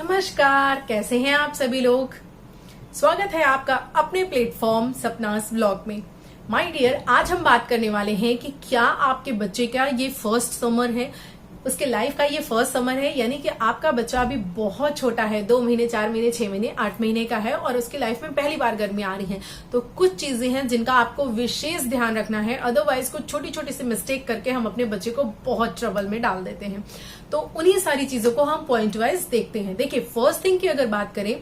नमस्कार, कैसे हैं आप सभी लोग। स्वागत है आपका अपने प्लेटफॉर्म सपनास व्लॉग में। माय डियर, आज हम बात करने वाले हैं कि क्या आपके बच्चे का ये फर्स्ट समर है, उसके लाइफ का ये फर्स्ट समर है, यानी कि आपका बच्चा अभी बहुत छोटा है, 2 महीने, 4 महीने, 6 महीने, 8 महीने का है और उसके लाइफ में पहली बार गर्मी आ रही है। तो कुछ चीजें हैं जिनका आपको विशेष ध्यान रखना है, अदरवाइज कुछ छोटी छोटी सी मिस्टेक करके हम अपने बच्चे को बहुत ट्रबल में डाल देते हैं। तो उन्हीं सारी चीजों को हम पॉइंट वाइज देखते हैं। देखिए, फर्स्ट थिंग की अगर बात करें,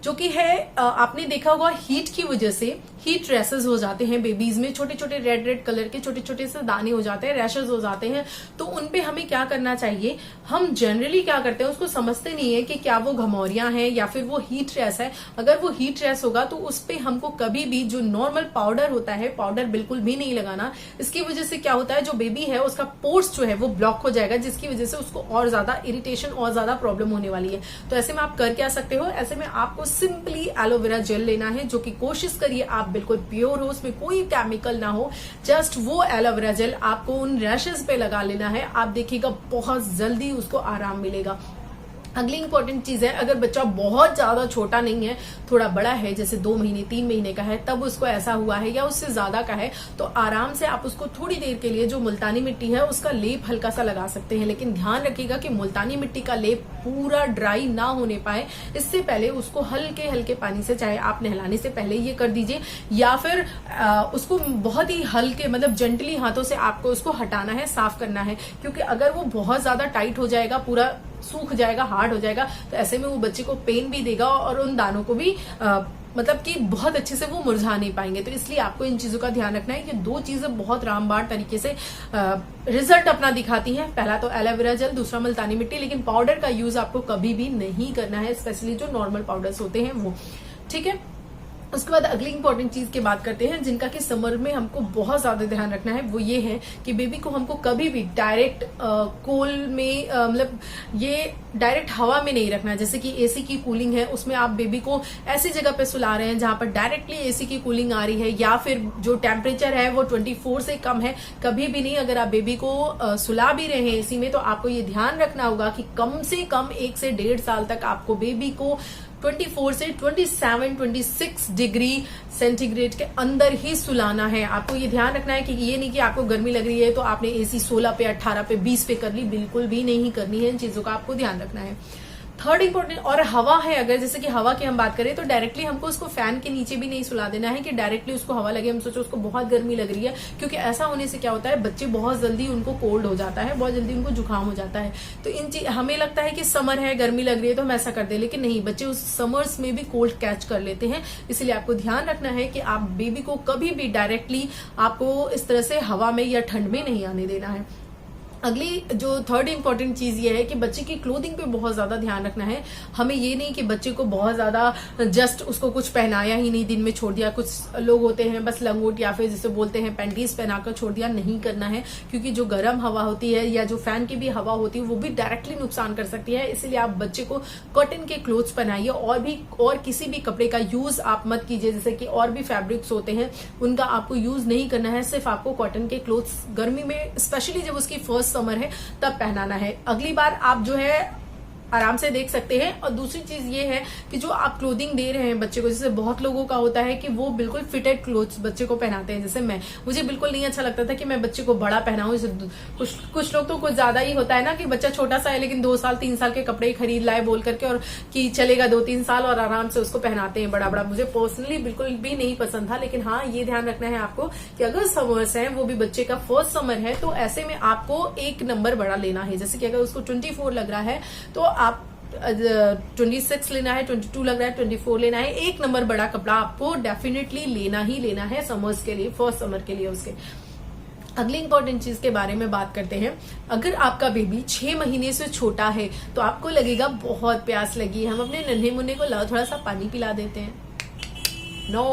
जो कि है आपने देखा होगा हीट की वजह से हीट रैशेज हो जाते हैं बेबीज में, छोटे छोटे रेड रेड कलर के छोटे छोटे से दाने हो जाते हैं, रैशेज हो जाते हैं। तो उनपे हमें क्या करना चाहिए, हम जनरली क्या करते हैं, उसको समझते नहीं है कि क्या वो घमौरियां हैं या फिर वो हीट रैश है। अगर वो हीट रैश होगा तो उस पे हमको कभी भी जो नॉर्मल पाउडर होता है, पाउडर बिल्कुल भी नहीं लगाना। इसकी वजह से क्या होता है, जो बेबी है उसका पोर्स जो है वो ब्लॉक हो जाएगा, जिसकी वजह से उसको और ज्यादा इरिटेशन और ज्यादा प्रॉब्लम होने वाली है। तो ऐसे में आप कर क्या सकते हो, ऐसे में आपको सिंपली एलोवेरा जेल लेना है, जो कि कोशिश करिए आप बिल्कुल प्योर हो, उसमें कोई केमिकल ना हो। जस्ट वो एलोवेरा जेल आपको उन रैशेस पे लगा लेना है। आप देखिएगा बहुत जल्दी उसको आराम मिलेगा। अगली इंपॉर्टेंट चीज है, अगर बच्चा बहुत ज्यादा छोटा नहीं है, थोड़ा बड़ा है, जैसे 2 महीने 3 महीने का है, तब उसको ऐसा हुआ है या उससे ज्यादा का है, तो आराम से आप उसको थोड़ी देर के लिए जो मुल्तानी मिट्टी है उसका लेप हल्का सा लगा सकते हैं। लेकिन ध्यान रखिएगा कि मुल्तानी मिट्टी का लेप पूरा ड्राई ना होने पाए। इससे पहले उसको हल्के हल्के पानी से, चाहे आप नहलाने से पहले ये कर दीजिए या फिर उसको बहुत ही हल्के मतलब जेंटली हाथों से आपको उसको हटाना है, साफ करना है। क्योंकि अगर वो बहुत ज्यादा टाइट हो जाएगा, पूरा सूख जाएगा, हार्ड हो जाएगा, तो ऐसे में वो बच्चे को पेन भी देगा और उन दानों को भी मतलब कि बहुत अच्छे से वो मुरझा नहीं पाएंगे। तो इसलिए आपको इन चीजों का ध्यान रखना है। ये 2 चीजें बहुत रामबाण तरीके से रिजल्ट अपना दिखाती हैं। पहला तो एलोवेरा जेल, दूसरा मुल्तानी मिट्टी। लेकिन पाउडर का यूज आपको कभी भी नहीं करना है, स्पेशली जो नॉर्मल पाउडर्स होते हैं वो, ठीक है। उसके बाद अगली इंपॉर्टेंट चीज की बात करते हैं, जिनका कि समर में हमको बहुत ज्यादा ध्यान रखना है। वो ये है कि बेबी को हमको कभी भी डायरेक्ट कोल में मतलब ये डायरेक्ट हवा में नहीं रखना है। जैसे कि एसी की कूलिंग है, उसमें आप बेबी को ऐसी जगह पे सुला रहे हैं जहां पर डायरेक्टली एसी की कूलिंग आ रही है, या फिर जो टेम्परेचर है वो 24 से कम है, कभी भी नहीं। अगर आप बेबी को सुला भी रहे हैं एसी में, तो आपको ये ध्यान रखना होगा कि कम से कम 1 से 1.5 साल तक आपको बेबी को 24 से 26 डिग्री सेंटीग्रेड के अंदर ही सुलाना है। आपको ये ध्यान रखना है कि ये नहीं कि आपको गर्मी लग रही है तो आपने एसी 16 पे, 18 पे, 20 पे कर ली, बिल्कुल भी नहीं करनी है। इन चीजों का आपको ध्यान रखना है। थर्ड इंपॉर्टेंट, और हवा है, अगर जैसे कि हवा की हम बात करें तो डायरेक्टली हमको उसको फैन के नीचे भी नहीं सुला देना है कि डायरेक्टली उसको हवा लगे, हम सोचो उसको बहुत गर्मी लग रही है। क्योंकि ऐसा होने से क्या होता है, बच्चे बहुत जल्दी उनको कोल्ड हो जाता है, बहुत जल्दी उनको जुकाम हो जाता है। तो हमें लगता है कि समर है, गर्मी लग रही है तो हम ऐसा कर दे, लेकिन नहीं, बच्चे उस समर्स में भी कोल्ड कैच कर लेते हैं। इसलिए आपको ध्यान रखना है कि आप बेबी को कभी भी डायरेक्टली आपको इस तरह से हवा में या ठंड में नहीं आने देना है। अगली जो थर्ड इंपॉर्टेंट चीज ये है कि बच्चे की क्लोथिंग पे बहुत ज्यादा ध्यान रखना है। हमें ये नहीं कि बच्चे को बहुत ज्यादा जस्ट उसको कुछ पहनाया ही नहीं, दिन में छोड़ दिया। कुछ लोग होते हैं बस लंगोट या फिर जिसे बोलते हैं पैंटीज पहनाकर छोड़ दिया, नहीं करना है। क्योंकि जो गर्म हवा होती है या जो फैन की भी हवा होती है वो भी डायरेक्टली नुकसान कर सकती है। इसलिए आप बच्चे को कॉटन के क्लोथ्स पहनाइए, और किसी भी कपड़े का यूज आप मत कीजिए। जैसे कि और भी फैब्रिक्स होते हैं उनका आपको यूज नहीं करना है, सिर्फ आपको कॉटन के क्लोथ्स गर्मी में, स्पेशली जब उसकी फर्स्ट समर है, तब पहनाना है। अगली बार आप जो है आराम से देख सकते हैं। और दूसरी चीज ये है कि जो आप क्लोथिंग दे रहे हैं बच्चे को, जैसे बहुत लोगों का होता है कि वो बिल्कुल फिटेड क्लोथ्स बच्चे को पहनाते हैं। जैसे मुझे बिल्कुल नहीं अच्छा लगता था कि मैं बच्चे को बड़ा पहनाऊं। कुछ लोग तो कुछ ज्यादा ही होता है ना कि बच्चा छोटा सा है लेकिन 2 साल 3 साल के कपड़े खरीद लाए बोल करके, और कि चलेगा 2-3 साल, और आराम से उसको पहनाते हैं बड़ा बड़ा। मुझे पर्सनली बिल्कुल भी नहीं पसंद था। लेकिन हाँ, ये ध्यान रखना है आपको कि अगर समर्स है, वो भी बच्चे का फर्स्ट समर है, तो ऐसे में आपको 1 नंबर बड़ा लेना है। जैसे कि अगर उसको 24 लग रहा है तो आप 26 लेना है, 22 लग रहा है 24 लेना है। 1 नंबर बड़ा कपड़ा आपको डेफिनेटली लेना ही लेना है समर्स के लिए, फर्स्ट समर के लिए उसके। अगली इंपॉर्टेंट चीज के बारे में बात करते हैं। अगर आपका बेबी 6 महीने से छोटा है तो आपको लगेगा बहुत प्यास लगी है, हम अपने नन्हे मुन्ने को लाओ थोड़ा सा पानी पिला देते हैं। No,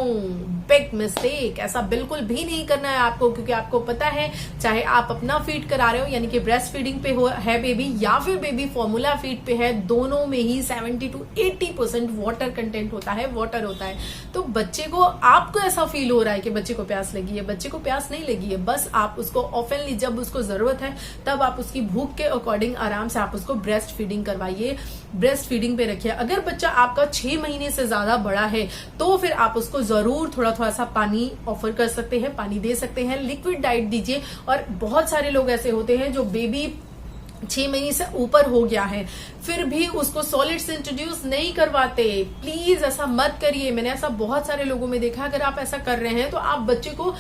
big mistake. ऐसा बिल्कुल भी नहीं करना है आपको, क्योंकि आपको पता है चाहे आप अपना फीड करा रहे हो यानी कि ब्रेस्ट फीडिंग पे है बेबी, या फिर बेबी फॉर्मूला फीड पे है, दोनों में ही 70 to 80% वाटर कंटेंट होता है, वाटर होता है। तो बच्चे को, आपको ऐसा फील हो रहा है कि बच्चे को प्यास लगी है, बच्चे को प्यास नहीं लगी है। बस आप उसको ऑफनली जब उसको जरूरत है तब आप उसकी भूख के अकॉर्डिंग आराम से आप उसको ब्रेस्ट फीडिंग करवाइए। ब्रेस्ट फीडिंग पे रखिए। अगर बच्चा आपका 6 महीने से ज्यादा बड़ा है तो फिर आप उसको जरूर थोड़ा थोड़ा सा पानी ऑफर कर सकते हैं, पानी दे सकते हैं, लिक्विड डाइट दीजिए। और बहुत सारे लोग ऐसे होते हैं जो बेबी 6 महीने से ऊपर हो गया है फिर भी उसको सॉलिड्स इंट्रोड्यूस नहीं करवाते। प्लीज ऐसा मत करिए। मैंने ऐसा बहुत सारे लोगों में देखा। अगर आप ऐसा कर रहे हैं तो आप बच्चे को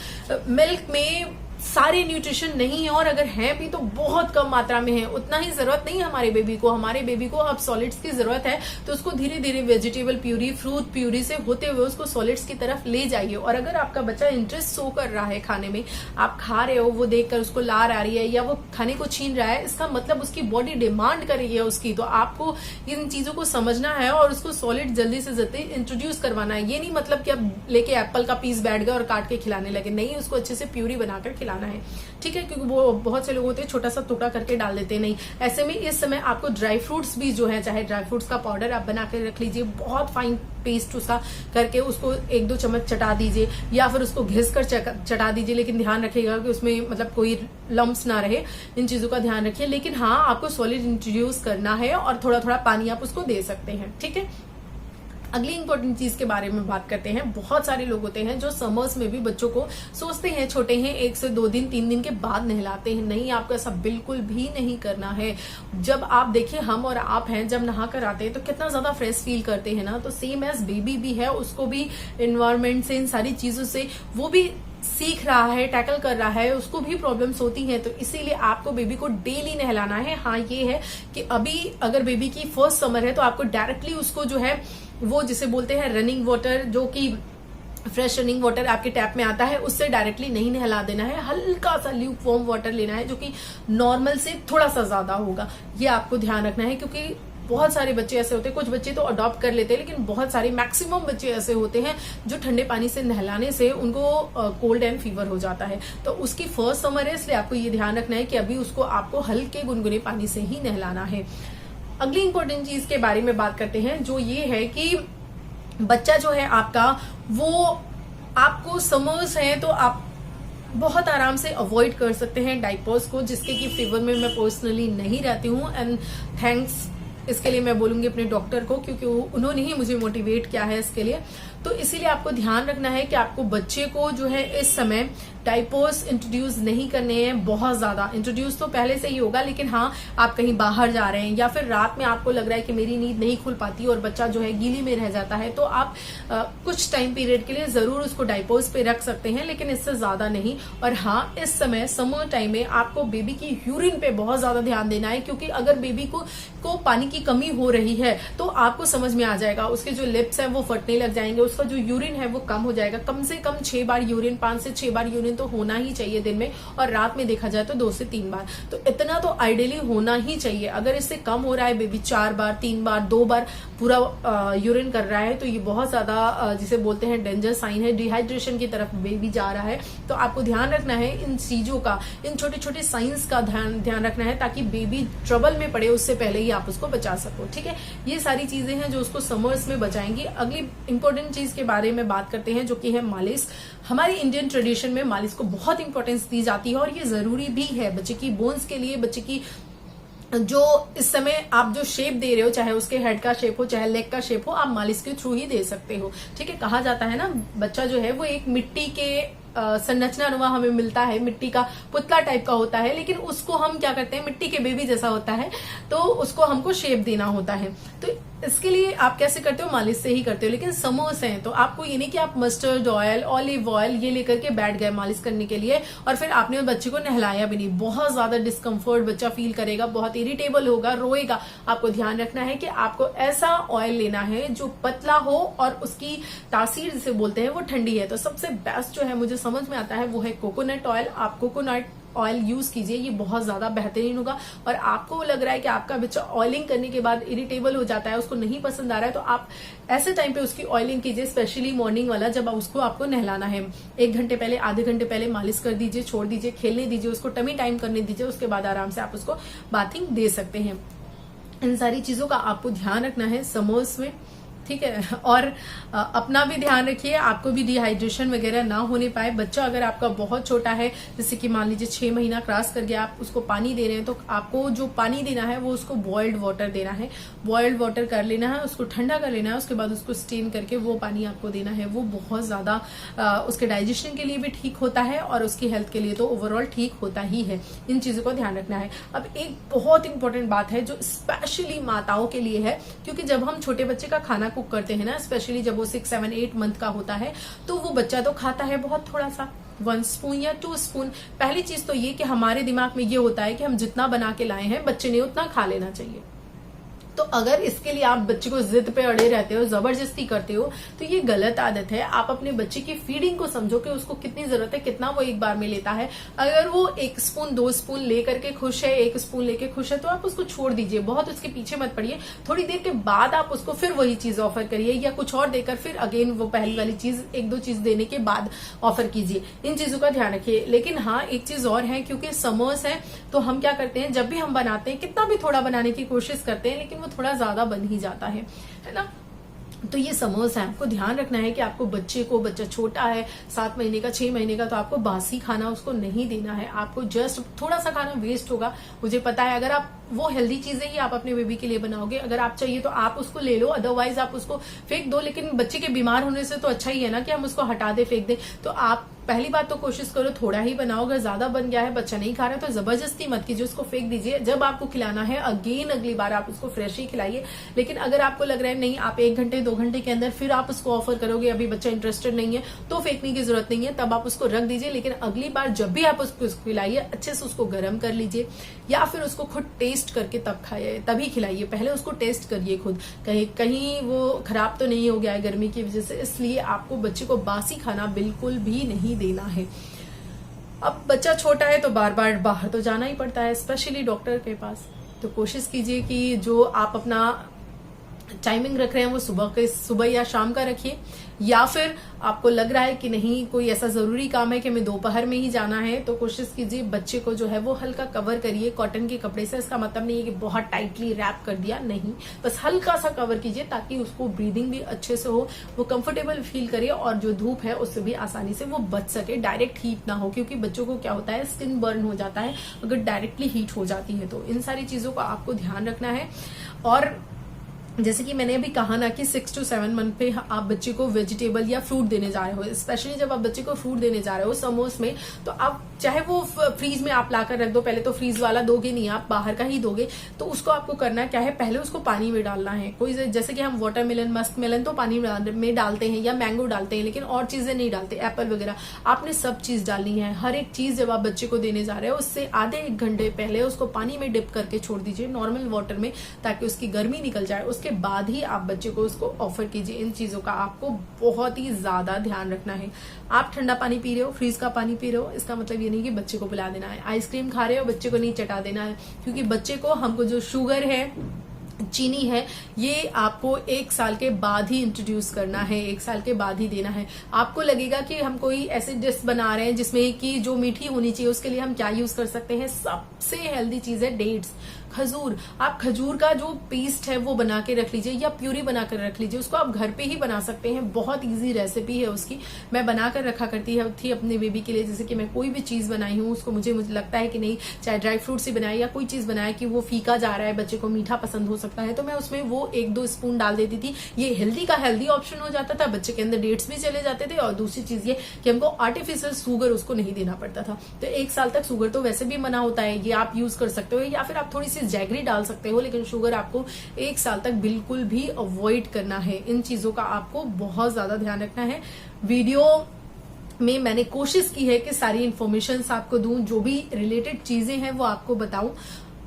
मिल्क में सारे न्यूट्रिशन नहीं है, और अगर है भी तो बहुत कम मात्रा में है। उतना ही जरूरत नहीं है हमारे बेबी को। हमारे बेबी को अब सॉलिड्स की जरूरत है तो उसको धीरे धीरे वेजिटेबल प्यूरी, फ्रूट प्यूरी से होते हुए उसको सॉलिड्स की तरफ ले जाइए। और अगर आपका बच्चा इंटरेस्ट शो कर रहा है खाने में, आप खा रहे हो, वो देखकर उसको लार आ रही है या वो खाने को छीन रहा है, इसका मतलब उसकी बॉडी डिमांड कर रही है उसकी। तो आपको इन चीजों को समझना है और उसको सॉलिड जल्दी से जल्दी इंट्रोड्यूस करवाना है। ये नहीं मतलब कि अब लेके एप्पल का पीस बैठ गए और काट के खिलाने लगे, नहीं, उसको अच्छे से प्यूरी बनाकर खिलाना है, ठीक है। क्योंकि वो बहुत से लोग होते हैं छोटा सा टुकड़ा करके डाल देते हैं, नहीं। ऐसे में इस समय आपको ड्राई फ्रूट्स भी जो है, चाहे ड्राई फ्रूट्स का पाउडर आप बना कर रख लीजिए, बहुत फाइन पेस्ट उसका करके उसको 1-2 चम्मच चटा दीजिए या फिर उसको घिस कर चटा दीजिए। लेकिन ध्यान रखिएगा कि उसमें मतलब कोई लम्प्स ना रहे, इन चीजों का ध्यान रखिए। लेकिन हाँ, आपको सॉलिड इंट्रोड्यूस करना है और थोड़ा थोड़ा पानी आप उसको दे सकते हैं, ठीक है। अगली इंपॉर्टेंट चीज के बारे में बात करते हैं। बहुत सारे लोग होते हैं जो समर्स में भी बच्चों को सोचते हैं छोटे हैं 1 से 2 दिन 3 दिन के बाद नहलाते हैं। नहीं, आपको ऐसा बिल्कुल भी नहीं करना है। जब आप देखिए, हम और आप हैं, जब नहा कर आते हैं तो कितना ज्यादा फ्रेश फील करते हैं ना। तो सेम एज बेबी भी है, उसको भी एनवायरमेंट से, इन सारी चीजों से वो भी सीख रहा है, टैकल कर रहा है, उसको भी प्रॉब्लम्स होती हैं। तो इसीलिए आपको बेबी को डेली नहलाना है। हाँ, ये है कि अभी अगर बेबी की फर्स्ट समर है तो आपको डायरेक्टली उसको जो है वो जिसे बोलते हैं रनिंग वाटर, जो कि फ्रेश रनिंग वाटर आपके टैप में आता है, उससे डायरेक्टली नहीं नहला देना है। हल्का सा ल्यूक वार्म वाटर लेना है जो कि नॉर्मल से थोड़ा सा ज्यादा होगा। ये आपको ध्यान रखना है, क्योंकि बहुत सारे बच्चे ऐसे होते हैं, कुछ बच्चे तो अडॉप्ट कर लेते हैं, लेकिन बहुत सारे मैक्सिमम बच्चे ऐसे होते हैं जो ठंडे पानी से नहलाने से उनको कोल्ड एंड फीवर हो जाता है। तो उसकी फर्स्ट समर है, इसलिए आपको ये ध्यान रखना है कि अभी उसको आपको हल्के गुनगुने पानी से ही नहलाना है। अगली इंपॉर्टेंट चीज के बारे में बात करते हैं, जो ये है कि बच्चा जो है आपका, वो आपको समर्स है तो आप बहुत आराम से अवॉइड कर सकते हैं डाइपर्स को, जिसके कि फेवर में मैं पर्सनली नहीं रहती हूँ। एंड थैंक्स इसके लिए मैं बोलूंगी अपने डॉक्टर को, क्योंकि उन्होंने ही मुझे मोटिवेट किया है इसके लिए। तो इसीलिए आपको ध्यान रखना है कि आपको बच्चे को जो है इस समय डाइपर्स इंट्रोड्यूस नहीं करने हैं बहुत ज्यादा। इंट्रोड्यूस तो पहले से ही होगा, लेकिन हाँ, आप कहीं बाहर जा रहे हैं या फिर रात में आपको लग रहा है कि मेरी नींद नहीं खुल पाती और बच्चा जो है गीली में रह जाता है, तो आप कुछ टाइम पीरियड के लिए जरूर उसको डाइपर्स पे रख सकते हैं, लेकिन इससे ज्यादा नहीं। और हाँ, इस समय समर टाइम में आपको बेबी की यूरिन पे बहुत ज्यादा ध्यान देना है, क्योंकि अगर बेबी को पानी की कमी हो रही है तो आपको समझ में आ जाएगा, उसके जो लिप्स हैं वो फटने लग जाएंगे, उसका जो यूरिन है वो कम हो जाएगा। कम से कम 6 बार यूरिन, 5 से 6 बार यूरिन तो होना ही चाहिए दिन में, और रात में देखा जाए तो 2 से 3 बार। तो इतना तो आइडियली होना ही चाहिए। अगर इससे कम हो रहा है, बेबी 4 बार, 3 बार, 2 बार पूरा यूरिन कर रहा है, तो ये बहुत ज्यादा जिसे बोलते हैं डेंजर साइन है, डिहाइड्रेशन की तरफ बेबी जा रहा है। तो आपको ध्यान रखना है इन चीजों का, इन छोटे छोटे साइंस का ध्यान रखना है, ताकि बेबी ट्रबल में पड़े उससे पहले ही आप उसको बचा सको, ठीक है। ये सारी चीजें हैं जो उसको समर्स में बचाएंगी। अगली इंपॉर्टेंट चीज के बारे में बात करते हैं, जो कि है मालिश। हमारी इंडियन ट्रेडिशन में मालिश को बहुत इंपॉर्टेंस दी जाती है, और ये जरूरी भी है बच्चे की बोन्स के लिए। बच्चे की जो इस समय आप जो शेप दे रहे हो, चाहे उसके हेड का शेप हो, चाहे लेग का शेप हो, आप मालिश के थ्रू ही दे सकते हो, ठीक है। कहा जाता है ना, बच्चा जो है वो एक मिट्टी के संरचना नुमा हमें मिलता है, मिट्टी का पुतला टाइप का होता है, लेकिन उसको हम क्या करते हैं, मिट्टी के बेबी जैसा होता है, तो उसको हमको शेप देना होता है। तो इसके लिए आप कैसे करते हो, मालिश से ही करते हो। लेकिन समोस हैं तो आपको ये नहीं कि आप मस्टर्ड ऑयल, ऑलिव ऑयल ये लेकर के बैठ गए मालिश करने के लिए और फिर आपने बच्चे को नहलाया भी नहीं। बहुत ज्यादा डिस्कम्फर्ट बच्चा फील करेगा, बहुत इरिटेबल होगा, रोएगा। आपको ध्यान रखना है कि आपको ऐसा ऑयल लेना है जो पतला हो और उसकी तासीर जिसे बोलते हैं वो ठंडी है। तो सबसे बेस्ट जो है मुझे समझ में आता है वो है कोकोनट ऑयल। आप कोकोनट ऑयल यूज कीजिए, ये बहुत ज्यादा बेहतरीन होगा। और आपको लग रहा है कि आपका बच्चा ऑयलिंग करने के बाद इरिटेबल हो जाता है, उसको नहीं पसंद आ रहा है, तो आप ऐसे टाइम पे उसकी ऑयलिंग कीजिए, स्पेशली मॉर्निंग वाला, जब उसको आपको नहलाना है। 1 घंटे पहले, आधे घंटे पहले मालिश कर दीजिए, छोड़ दीजिए, खेलने दीजिए, उसको टमी टाइम करने दीजिए, उसके बाद आराम से आप उसको बाथिंग दे सकते हैं। इन सारी चीजों का आपको ध्यान रखना है समर्स में। ठीक है। और अपना भी ध्यान रखिए, आपको भी डिहाइड्रेशन वगैरह ना होने पाए। बच्चा अगर आपका बहुत छोटा है, जैसे कि मान लीजिए 6 महीना क्रॉस कर गया, आप उसको पानी दे रहे हैं, तो आपको जो पानी देना है वो उसको बॉइल्ड वाटर देना है। बॉइल्ड वाटर कर लेना है, उसको ठंडा कर लेना है, उसके बाद उसको स्टेन करके वो पानी आपको देना है। वो बहुत ज्यादा उसके डाइजेशन के लिए भी ठीक होता है और उसकी हेल्थ के लिए तो ओवरऑल ठीक होता ही है। इन चीजों को ध्यान रखना है। अब एक बहुत इंपॉर्टेंट बात है जो स्पेशली माताओं के लिए है, क्योंकि जब हम छोटे बच्चे का खाना कुक करते हैं ना, स्पेशली जब वो 6, 7, 8 मंथ का होता है, तो वो बच्चा तो खाता है बहुत थोड़ा सा, 1 स्पून या 2 स्पून। पहली चीज तो ये कि हमारे दिमाग में ये होता है कि हम जितना बना के लाए हैं बच्चे ने उतना खा लेना चाहिए। तो अगर इसके लिए आप बच्चे को जिद पे अड़े रहते हो, जबरदस्ती करते हो, तो ये गलत आदत है। आप अपने बच्चे की फीडिंग को समझो कि उसको कितनी जरूरत है, कितना वो एक बार में लेता है। अगर वो 1 स्पून 2 स्पून लेकर के खुश है, 1 स्पून लेके खुश है, तो आप उसको छोड़ दीजिए, बहुत उसके पीछे मत पड़िए। थोड़ी देर के बाद आप उसको फिर वही चीज ऑफर करिए या कुछ और देकर फिर अगेन वो पहली वाली चीज 1-2 चीज देने के बाद ऑफर कीजिए। इन चीजों का ध्यान रखिए। लेकिन हाँ, एक चीज और है, क्योंकि समर्स है तो हम क्या करते हैं, जब भी हम बनाते हैं, कितना भी थोड़ा बनाने की कोशिश करते हैं, लेकिन वो थोड़ा ज्यादा बन ही जाता है ना। तो ये समर्स है, आपको ध्यान रखना है कि आपको बच्चा छोटा है, 7 महीने का, 6 महीने का, तो आपको बासी खाना उसको नहीं देना है। आपको जस्ट थोड़ा सा खाना वेस्ट होगा, मुझे पता है। अगर आप वो हेल्दी चीजें ही आप अपने बेबी के लिए बनाओगे, अगर आप चाहिए तो आप उसको ले लो, अदरवाइज आप उसको फेंक दो। लेकिन बच्चे के बीमार होने से तो अच्छा ही है ना कि हम उसको हटा दे, फेंक दे। तो आप पहली बात तो कोशिश करो थोड़ा ही बनाओ। अगर ज्यादा बन गया है, बच्चा नहीं खा रहा है, तो जबरदस्ती मत कीजिए, उसको फेंक दीजिए। जब आपको खिलाना है अगेन अगली बार आप उसको फ्रेश ही खिलाइए। लेकिन अगर आपको लग रहा है नहीं, आप 1 घंटे 2 घंटे के अंदर फिर आप उसको ऑफर करोगे, अभी बच्चा इंटरेस्टेड नहीं है, तो फेंकने की जरूरत नहीं है, तब आप उसको रख दीजिए। लेकिन अगली बार जब भी आप उसको खिलाइए, अच्छे से उसको गर्म कर लीजिए या फिर उसको खुद टेस्ट करके तब खाइए, तभी खिलाइए। पहले उसको टेस्ट करिए खुद, कहीं वो खराब तो नहीं हो गया है गर्मी की वजह से। इसलिए आपको बच्चे को बासी खाना बिल्कुल भी नहीं देना है। अब बच्चा छोटा है तो बार बार बाहर तो जाना ही पड़ता है, स्पेशली डॉक्टर के पास। तो कोशिश कीजिए कि जो आप अपना टाइमिंग रख रहे हैं वो सुबह या शाम का रखिए, या फिर आपको लग रहा है कि नहीं कोई ऐसा जरूरी काम है कि हमें दोपहर में ही जाना है, तो कोशिश कीजिए बच्चे को जो है वो हल्का कवर करिए कॉटन के कपड़े से। इसका मतलब नहीं है कि बहुत टाइटली रैप कर दिया, नहीं, बस हल्का सा कवर कीजिए ताकि उसको ब्रीदिंग भी अच्छे से हो, वो कंफर्टेबल फील करे और जो धूप है उससे भी आसानी से वो बच सके, डायरेक्ट हीट ना हो। क्योंकि बच्चों को क्या होता है, स्किन बर्न हो जाता है अगर डायरेक्टली हीट हो जाती है। तो इन सारी चीजों का आपको ध्यान रखना है। और जैसे कि मैंने अभी कहा ना कि 6 to 7 मंथ पे आप बच्चे को वेजिटेबल या फ्रूट देने जा रहे हो, स्पेशली जब आप बच्चे को फ्रूट देने जा रहे हो समर्स में, तो आप चाहे वो फ्रीज में आप लाकर रख दो, पहले तो फ्रीज वाला दोगे नहीं, आप बाहर का ही दोगे। तो उसको आपको करना क्या है, पहले उसको पानी में डालना है। कोई जैसे कि हम वाटरमेलन, मस्क मेलन तो पानी में डालते हैं या मैंगो डालते हैं, लेकिन और चीजें नहीं डालते, एप्पल वगैरह। आपने सब चीज डालनी है, हर एक चीज जब आप बच्चे को देने जा रहे हो उससे आधे 1 घंटे पहले उसको पानी में डिप करके छोड़ दीजिए, नॉर्मल वाटर में, ताकि उसकी गर्मी निकल जाए। उसके बाद ही आप बच्चे को उसको ऑफर कीजिए। इन चीजों का आपको बहुत ही ज्यादा ध्यान रखना है। आप ठंडा पानी पी रहे हो, फ्रीज का पानी पी रहे हो, इसका मतलब ये नहीं कि बच्चे को पिला देना है। आइसक्रीम खा रहे हो, बच्चे को नहीं चटा देना है, क्योंकि बच्चे को हमको जो शुगर है, चीनी है, ये आपको 1 साल के बाद ही इंट्रोड्यूस करना है, 1 साल के बाद ही देना है। आपको लगेगा कि हम कोई ऐसे डिश बना रहे हैं जिसमें कि जो मीठी होनी चाहिए, उसके लिए हम क्या यूज कर सकते हैं, सबसे हेल्दी चीज है डेट्स, खजूर। आप खजूर का जो पेस्ट है वो बना के रख लीजिए या प्यूरी बना कर रख लीजिए। उसको आप घर पे ही बना सकते हैं, बहुत इजी रेसिपी है उसकी। मैं बना कर रखा करती थी अपने बेबी के लिए। जैसे कि मैं कोई भी चीज बनाई हूँ उसको मुझे लगता है कि नहीं, चाहे ड्राई फ्रूट से बनाए या कोई चीज बनाए कि वो फीका जा रहा है, बच्चे को मीठा पसंद हो सकता है, तो मैं उसमें वो 1-2 स्पून डाल देती थी। ये हेल्दी का हेल्दी ऑप्शन हो जाता था, बच्चे के अंदर डेट्स भी चले जाते थे, और दूसरी चीज ये कि हमको आर्टिफिशियल शुगर उसको नहीं देना पड़ता था। तो 1 साल तक शुगर तो वैसे भी मना होता है, ये आप यूज कर सकते हो, या फिर आप थोड़ी सी जैगरी डाल सकते हो, लेकिन शुगर आपको 1 साल तक बिल्कुल भी अवॉइड करना है। इन चीजों का आपको बहुत ज्यादा ध्यान रखना है। वीडियो में मैंने कोशिश की है कि सारी इन्फॉर्मेशन आपको दूं, जो भी रिलेटेड चीजें हैं वो आपको बताऊं।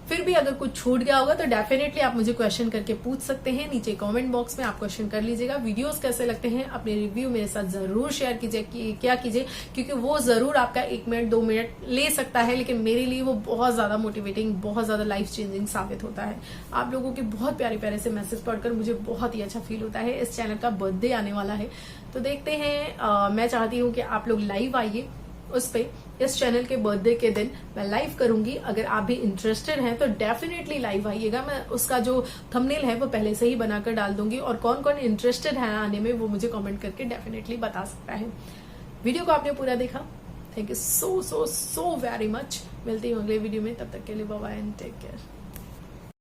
फिर भी अगर कुछ छूट गया होगा तो डेफिनेटली आप मुझे क्वेश्चन करके पूछ सकते हैं, नीचे कमेंट बॉक्स में आप क्वेश्चन कर लीजिएगा। वीडियोस कैसे लगते हैं अपने रिव्यू मेरे साथ जरूर शेयर कीजिए, क्या कीजिए, क्योंकि वो जरूर आपका 1 मिनट 2 मिनट ले सकता है, लेकिन मेरे लिए वो बहुत ज्यादा मोटिवेटिंग, बहुत ज्यादा लाइफ चेंजिंग साबित होता है। आप लोगों के बहुत प्यारे प्यारे से मैसेज पढ़कर मुझे बहुत ही अच्छा फील होता है। इस चैनल का बर्थडे आने वाला है, तो देखते हैं। मैं चाहती हूँ कि आप लोग लाइव आइए उस पे इस चैनल के बर्थडे के दिन मैं लाइव करूंगी। अगर आप भी इंटरेस्टेड हैं तो डेफिनेटली लाइव आइएगा। मैं उसका जो थंबनेल है वो पहले से ही बनाकर डाल दूंगी, और कौन कौन इंटरेस्टेड है आने में वो मुझे कमेंट करके डेफिनेटली बता सकता है। वीडियो को आपने पूरा देखा, thank you so very much. मिलती हूँ अगले वीडियो में, तब तक के लिए bye bye and take care.